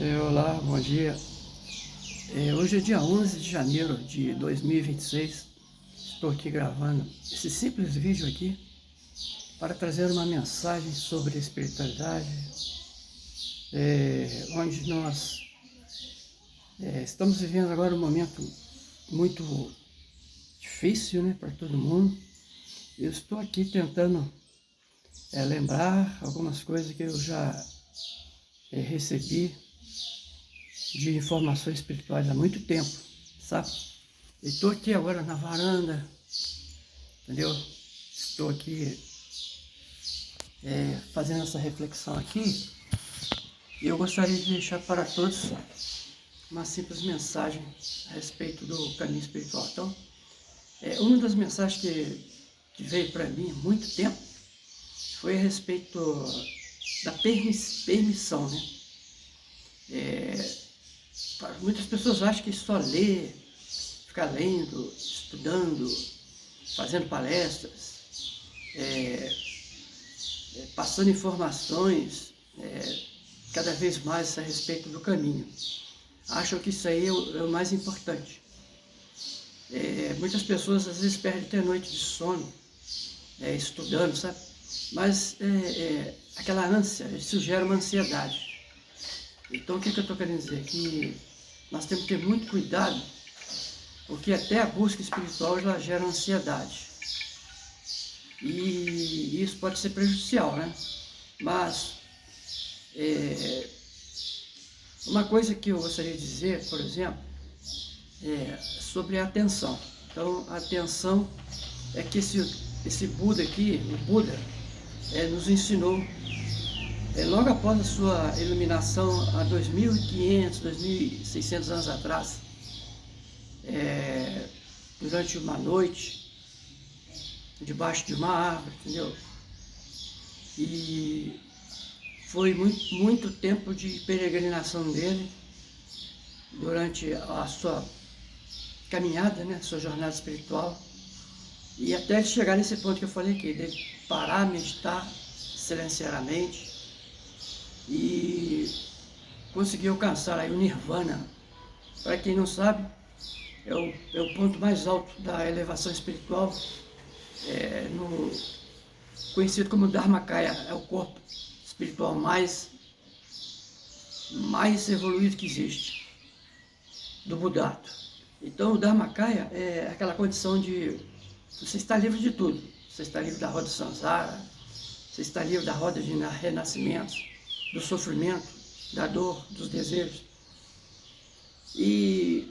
Olá, bom dia. Hoje é dia 11 de janeiro de 2026. Estou aqui gravando esse simples vídeo aqui para trazer uma mensagem sobre espiritualidade, onde nós estamos vivendo agora um momento muito difícil, né, para todo mundo. Eu estou aqui tentando lembrar algumas coisas que eu já recebi de informações espirituais há muito tempo, sabe? E estou aqui agora na varanda, entendeu? Estou aqui fazendo essa reflexão aqui e eu gostaria de deixar para todos uma simples mensagem a respeito do caminho espiritual. Então, uma das mensagens que veio para mim há muito tempo foi a respeito da permissão, né? Muitas pessoas acham que só ler, ficar lendo, estudando, fazendo palestras, passando informações cada vez mais a respeito do caminho. Acham que isso aí é o mais importante. Muitas pessoas às vezes perdem até noite de sono, estudando, sabe? Mas aquela ânsia, isso gera uma ansiedade. Então o que eu estou querendo dizer? Que nós temos que ter muito cuidado, porque até a busca espiritual já gera ansiedade. E isso pode ser prejudicial, né? Mas uma coisa que eu gostaria de dizer, por exemplo, sobre a atenção. Então, a atenção é que esse Buda aqui, o Buda, nos ensinou, logo após a sua iluminação, há 2.500, 2.600 anos atrás, durante uma noite, debaixo de uma árvore, entendeu? E foi muito tempo de peregrinação dele, durante a sua caminhada, né, sua jornada espiritual, e até ele chegar nesse ponto que eu falei aqui, de parar, meditar silenciosamente e conseguir alcançar aí o Nirvana. Para quem não sabe, é o ponto mais alto da elevação espiritual, conhecido como Dharmakaya, é o corpo espiritual mais evoluído que existe, do Budato. Então o Dharmakaya é aquela condição de você estar livre de tudo. Você está livre da roda do Samsara, você está livre da roda de renascimentos, do sofrimento, da dor, dos desejos. E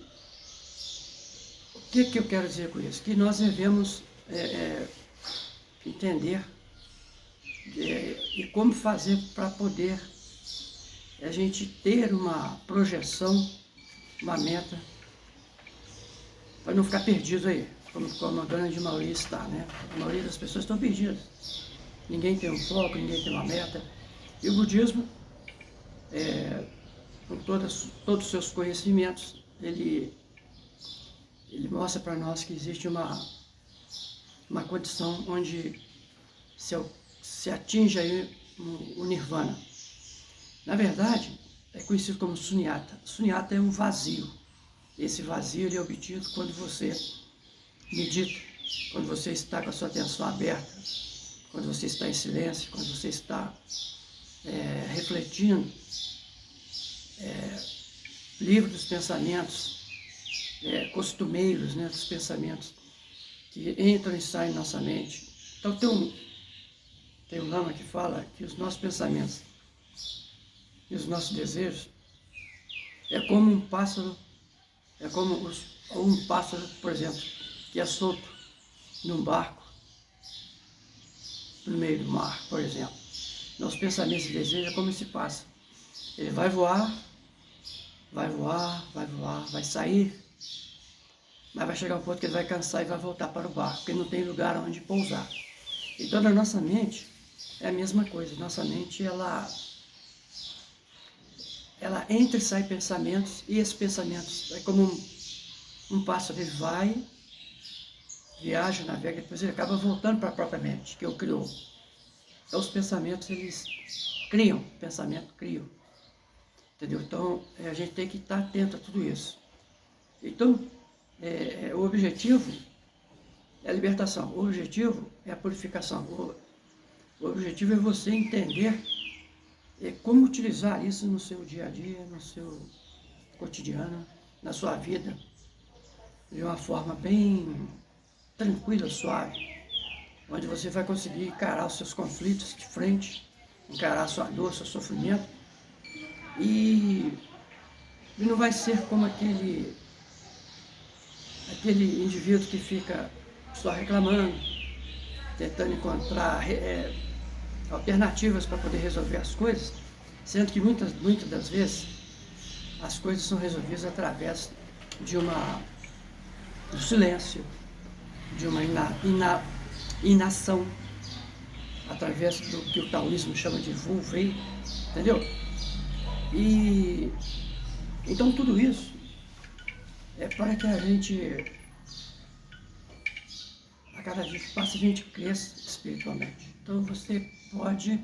o que eu quero dizer com isso? Que nós devemos entender e como fazer para poder a gente ter uma projeção, uma meta, para não ficar perdido aí, como a dona de Maurício está, né? A maioria das pessoas estão perdidas. Ninguém tem um foco, ninguém tem uma meta. E o budismo, com todos os seus conhecimentos, ele mostra para nós que existe uma condição onde se atinge aí o Nirvana. Na verdade, é conhecido como Sunyata. Sunyata é um vazio. Esse vazio ele é obtido quando você medita, quando você está com a sua atenção aberta, quando você está em silêncio, quando você está refletindo, livre dos pensamentos costumeiros, né, dos pensamentos que entram e saem da nossa mente. Então tem um lama que fala que os nossos pensamentos e os nossos desejos é como um pássaro, por exemplo, que é solto num barco, no meio do mar, por exemplo. Nossos pensamentos e desejos é como esse pássaro. Ele vai voar, vai sair, mas vai chegar um ponto que ele vai cansar e vai voltar para o barco, porque não tem lugar onde pousar. Então, na nossa mente, é a mesma coisa. Nossa mente, ela entra e sai pensamentos, e esses pensamentos é como um pássaro, ele vai, viaja, navega, depois ele acaba voltando para a própria mente, que o criou. Então os pensamentos, eles criam, pensamento criam. entendeu? Então, a gente tem que estar atento a tudo isso. Então, o objetivo é a libertação, o objetivo é a purificação, o objetivo é você entender como utilizar isso no seu dia a dia, no seu cotidiano, na sua vida, de uma forma bem tranquila, suave, onde você vai conseguir encarar os seus conflitos de frente, encarar a sua dor, seu sofrimento, e não vai ser como aquele indivíduo que fica só reclamando, tentando encontrar alternativas para poder resolver as coisas, sendo que muitas das vezes as coisas são resolvidas através do silêncio, de uma inação, através do que o taoísmo chama de Wu Wei, entendeu? E então tudo isso é para que a gente, a cada dia que passa, a gente cresça espiritualmente. Então você pode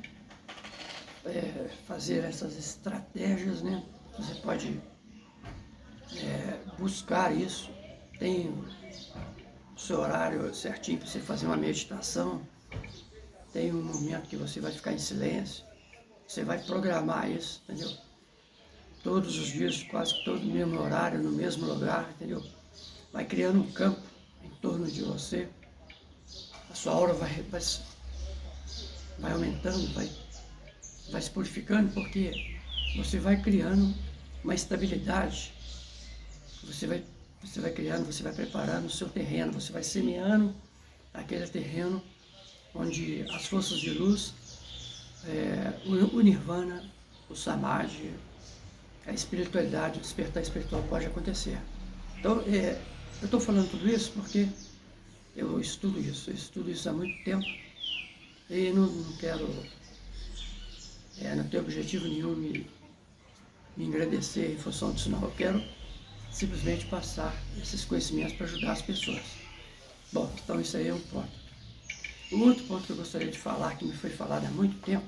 fazer essas estratégias, né? Você pode buscar isso. Tem o seu horário certinho para você fazer uma meditação. Tem um momento que você vai ficar em silêncio. Você vai programar isso, entendeu? Todos os dias, quase que todo no mesmo horário, no mesmo lugar, entendeu? Vai criando um campo em torno de você. A sua aura vai aumentando, vai se purificando, porque você vai criando uma estabilidade. Você vai criando, você vai preparando o seu terreno, você vai semeando aquele terreno onde as forças de luz, o nirvana, o samadhi, a espiritualidade, o despertar espiritual pode acontecer. Então, eu estou falando tudo isso porque eu estudo isso há muito tempo e não quero, não tenho objetivo nenhum me engrandecer em função disso, não. Eu quero simplesmente passar esses conhecimentos para ajudar as pessoas. Bom, então isso aí é um ponto. O outro ponto que eu gostaria de falar, que me foi falado há muito tempo,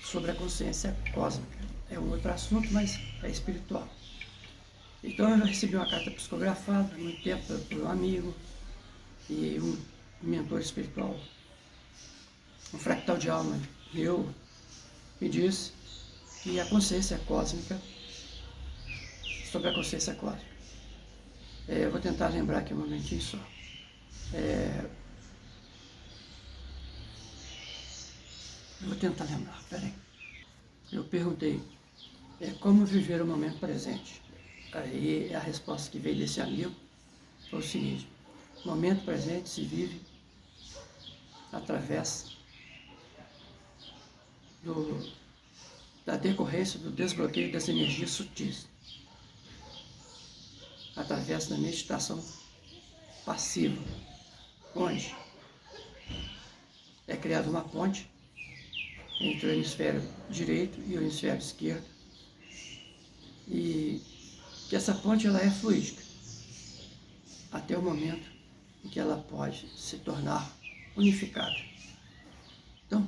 sobre a consciência cósmica. É um outro assunto, mas é espiritual. Então eu recebi uma carta psicografada há muito tempo por um amigo e um mentor espiritual, um fractal de alma meu, me disse que a consciência cósmica, sobre a consciência cósmica. Eu vou tentar lembrar aqui um momentinho só. Eu vou tentar lembrar, peraí. Eu perguntei, como viver o momento presente? Aí a resposta que veio desse amigo foi o seguinte: o momento presente se vive através da decorrência do desbloqueio das energias sutis, através da meditação passiva, onde é criada uma ponte entre o hemisfério direito e o hemisfério esquerdo, e que essa ponte ela é fluídica, até o momento em que ela pode se tornar unificada. Então,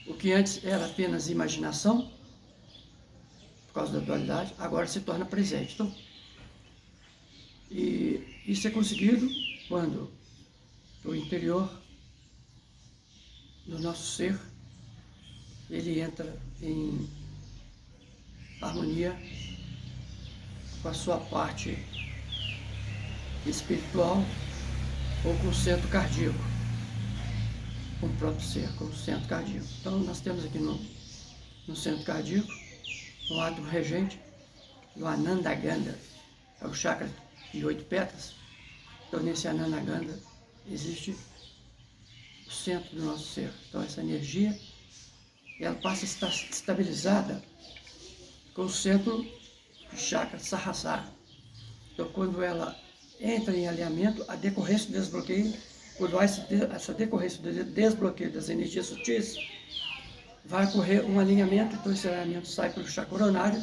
o que antes era apenas imaginação, por causa da dualidade, agora se torna presente. Então, e isso é conseguido quando o interior do nosso ser, ele entra em harmonia com a sua parte espiritual ou com o centro cardíaco, com o próprio ser, com o centro cardíaco. Então nós temos aqui no centro cardíaco um átomo regente, o Ananda Ganda, é o chakra de 8 pétalas. Então nesse Ananda Ganda existe o centro do nosso ser. Então essa energia, ela passa a estar estabilizada com o centro do chakra Sahasrara. Então quando ela entra em alinhamento, a decorrência do desbloqueio, quando há essa decorrência do desbloqueio das energias sutis, vai ocorrer um alinhamento. Então esse alinhamento sai pelo chakra coronário,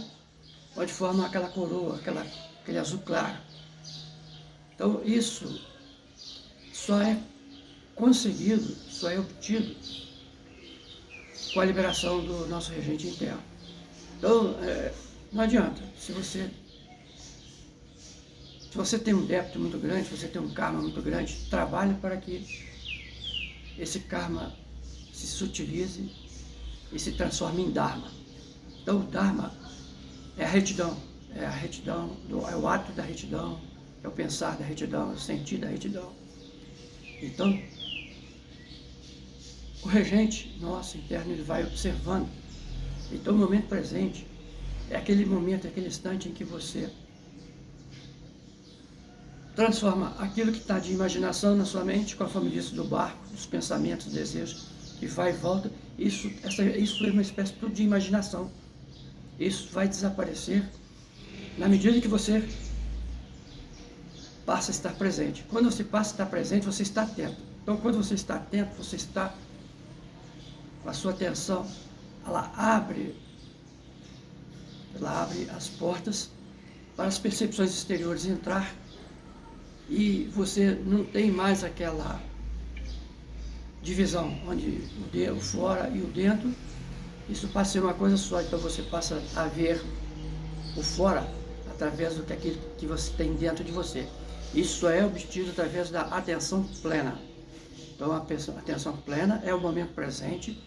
onde forma aquela coroa, aquele azul claro. Então isso só é conseguido, só é obtido com a liberação do nosso regente interno. Então, não adianta. Se você tem um débito muito grande, se você tem um karma muito grande, trabalhe para que esse karma se sutilize e se transforme em Dharma. Então, o Dharma é a retidão, é o ato da retidão, é o pensar da retidão, é o sentir da retidão. Então, o regente nosso interno, ele vai observando. Então, o momento presente é aquele momento, aquele instante em que você transforma aquilo que está de imaginação na sua mente, conforme disse do barco, os pensamentos, os desejos, que vai e volta. Isso é uma espécie tudo de imaginação. Isso vai desaparecer na medida que você passa a estar presente. Quando você passa a estar presente, você está atento. Então, quando você está atento, você está com a sua atenção, ela abre as portas para as percepções exteriores entrar, e você não tem mais aquela divisão, onde o fora e o dentro, isso passa a ser uma coisa só. Então você passa a ver o fora através do que aquilo que você tem dentro de você. Isso é obtido através da atenção plena. Então a atenção plena é o momento presente,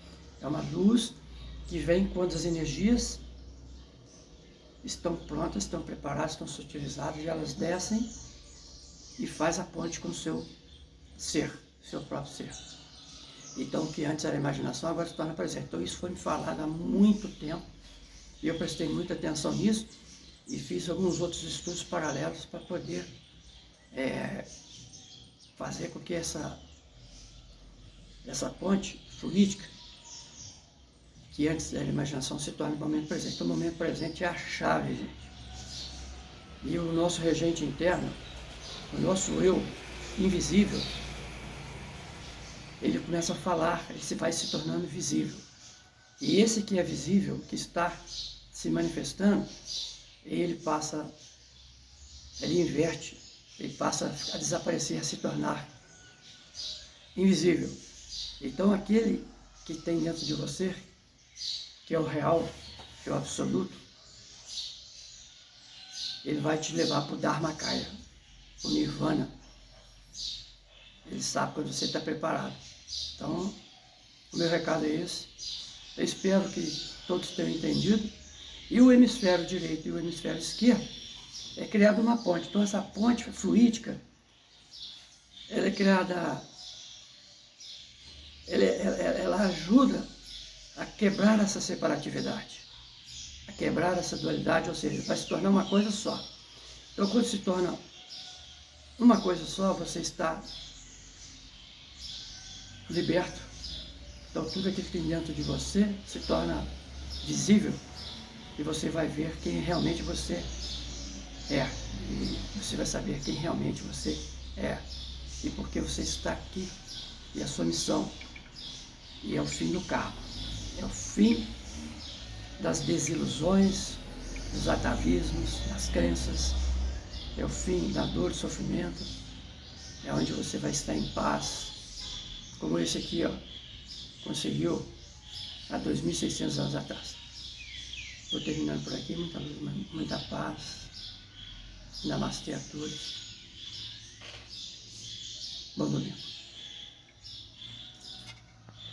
é uma luz que vem quando as energias estão prontas, estão preparadas, estão sutilizadas, e elas descem e faz a ponte com o seu ser, seu próprio ser. Então, o que antes era imaginação, agora se torna presente. Então, isso foi me falado há muito tempo, e eu prestei muita atenção nisso, e fiz alguns outros estudos paralelos para poder fazer com que essa ponte fluídica, que antes era imaginação, se torne o momento presente. Então, o momento presente é a chave, gente. E o nosso regente interno, o nosso eu invisível, ele começa a falar, ele vai se tornando visível. E esse que é visível, que está se manifestando, ele inverte, ele passa a desaparecer, a se tornar invisível. Então aquele que tem dentro de você, que é o real, que é o absoluto, ele vai te levar para o Dharmakaya, o Nirvana. Ele sabe quando você está preparado. Então, o meu recado é esse. Eu espero que todos tenham entendido. E o hemisfério direito e o hemisfério esquerdo é criada uma ponte. Então, essa ponte fluídica, ela é criada, ela ajuda a quebrar essa separatividade, a quebrar essa dualidade, ou seja, vai se tornar uma coisa só. Então, quando se torna uma coisa só, você está liberto. Então, tudo aquilo que tem dentro de você se torna visível, e você vai ver quem realmente você é. E você vai saber quem realmente você é. E por que você está aqui. E a sua missão. E é o fim do karma. É o fim das desilusões, dos atavismos, das crenças. É o fim da dor e sofrimento. É onde você vai estar em paz. Como esse aqui, ó, conseguiu há 2.600 anos atrás. Estou terminando por aqui. Muita luz, muita paz. Namastê a todos. Bom domingo.